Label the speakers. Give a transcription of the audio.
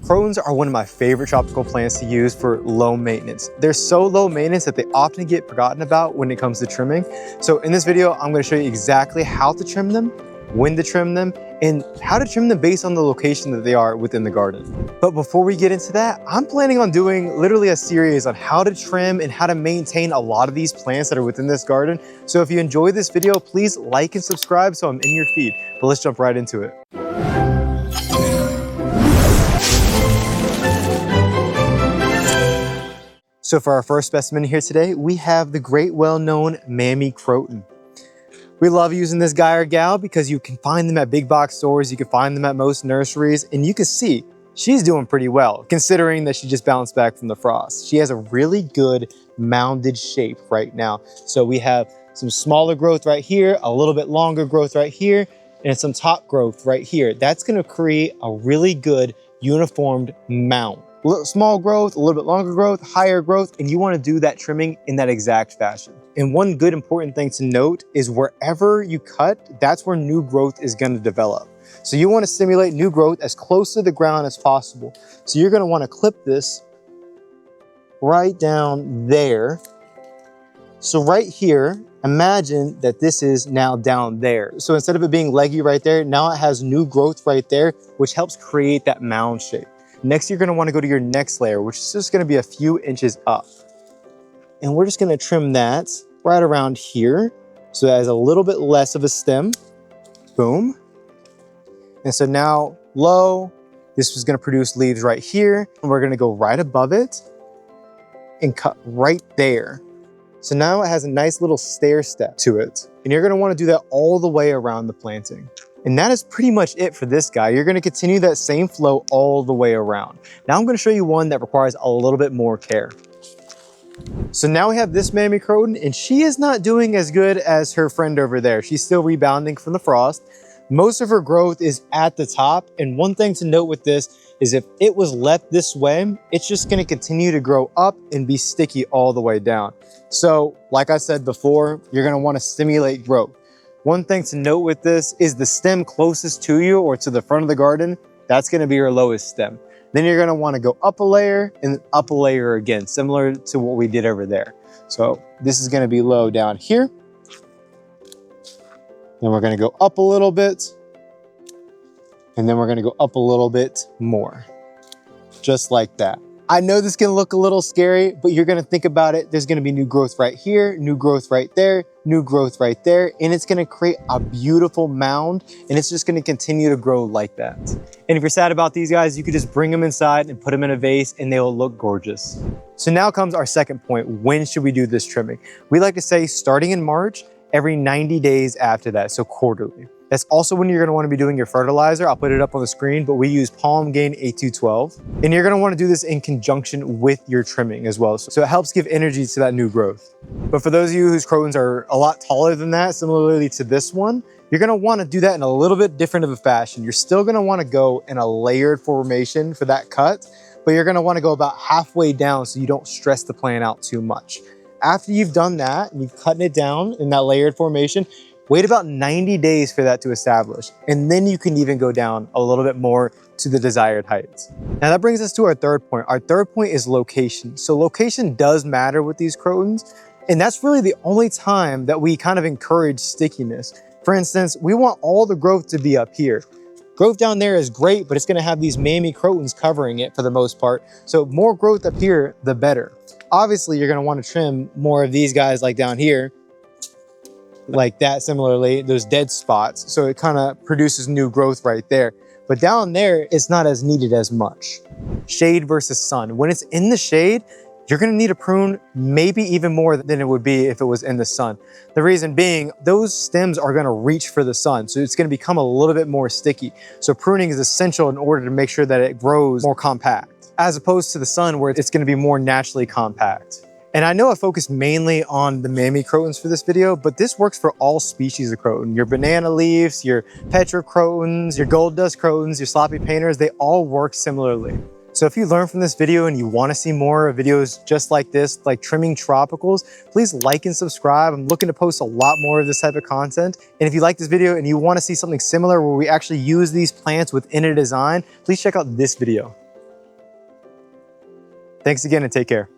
Speaker 1: Crotons are one of my favorite tropical plants to use for low maintenance. They're so low maintenance that they often get forgotten about when it comes to trimming. So in this video, I'm going to show you exactly how to trim them, when to trim them, and how to trim them based on the location that they are within the garden. But before we get into that, I'm planning on doing literally a series on how to trim and how to maintain a lot of these plants that are within this garden. So if you enjoyed this video, please like and subscribe so I'm in your feed. But let's jump right into it. So for our first specimen here today, we have the great well-known Mammy Croton. We love using this guy or gal because you can find them at big box stores, you can find them at most nurseries, and you can see she's doing pretty well considering that she just bounced back from the frost. She has a really good mounded shape right now. So we have some smaller growth right here, a little bit longer growth right here, and some top growth right here. That's gonna create a really good uniformed mound. A little small growth, a little bit longer growth, higher growth, and you want to do that trimming in that exact fashion. And one good important thing to note is wherever you cut, that's where new growth is going to develop. So you want to stimulate new growth as close to the ground as possible. So you're going to want to clip this right down there. So right here, imagine that this is now down there. So instead of it being leggy right there, now it has new growth right there, which helps create that mound shape. Next, you're gonna wanna go to your next layer, which is just gonna be a few inches up. And we're just gonna trim that right around here. So that has a little bit less of a stem. Boom. And so now low, this is gonna produce leaves right here. And we're gonna go right above it and cut right there. So now it has a nice little stair step to it. And you're gonna wanna do that all the way around the planting. And that is pretty much it for this guy. You're gonna continue that same flow all the way around. Now I'm gonna show you one that requires a little bit more care. So now we have this Mammy Croton, and she is not doing as good as her friend over there. She's still rebounding from the frost. Most of her growth is at the top. And one thing to note with this is if it was left this way, it's just gonna continue to grow up and be sticky all the way down. So like I said before, you're gonna wanna stimulate growth. One thing to note with this is the stem closest to you or to the front of the garden, that's gonna be your lowest stem. Then you're gonna wanna go up a layer and up a layer again, similar to what we did over there. So this is gonna be low down here. Then we're gonna go up a little bit. And then we're gonna go up a little bit more, just like that. I know this can look a little scary, but you're gonna think about it. There's gonna be new growth right here, new growth right there, new growth right there, and it's gonna create a beautiful mound, and it's just gonna continue to grow like that. And if you're sad about these guys, you could just bring them inside and put them in a vase, and they will look gorgeous. So now comes our second point. When should we do this trimming? We like to say starting in March, every 90 days after that, so quarterly. That's also when you're gonna wanna be doing your fertilizer. I'll put it up on the screen, but we use Palm Gain 8212. And you're gonna wanna do this in conjunction with your trimming as well. So it helps give energy to that new growth. But for those of you whose Crotons are a lot taller than that, similarly to this one, you're gonna wanna do that in a little bit different of a fashion. You're still gonna wanna go in a layered formation for that cut, but you're gonna wanna go about halfway down so you don't stress the plant out too much. After you've done that and you've cut it down in that layered formation, wait about 90 days for that to establish. And then you can even go down a little bit more to the desired heights. Now that brings us to our third point. Our third point is location. So location does matter with these Crotons. And that's really the only time that we kind of encourage stickiness. For instance, we want all the growth to be up here. Growth down there is great, but it's gonna have these Mammy Crotons covering it for the most part. So more growth up here, the better. Obviously, you're gonna wanna trim more of these guys like down here, like that, similarly, those dead spots. So it kind of produces new growth right there. But down there, it's not as needed as much. Shade versus sun. When it's in the shade, you're gonna need to prune maybe even more than it would be if it was in the sun. The reason being, those stems are gonna reach for the sun. So it's gonna become a little bit more sticky. So pruning is essential in order to make sure that it grows more compact, as opposed to the sun where it's gonna be more naturally compact. And I know I focused mainly on the Mammy Crotons for this video, but this works for all species of Croton. Your banana leaves, your Petra Crotons, your gold dust Crotons, your sloppy painters, they all work similarly. So if you learned from this video and you want to see more videos just like this, like trimming tropicals, please like and subscribe. I'm looking to post a lot more of this type of content. And if you like this video and you want to see something similar where we actually use these plants within a design, please check out this video. Thanks again and take care.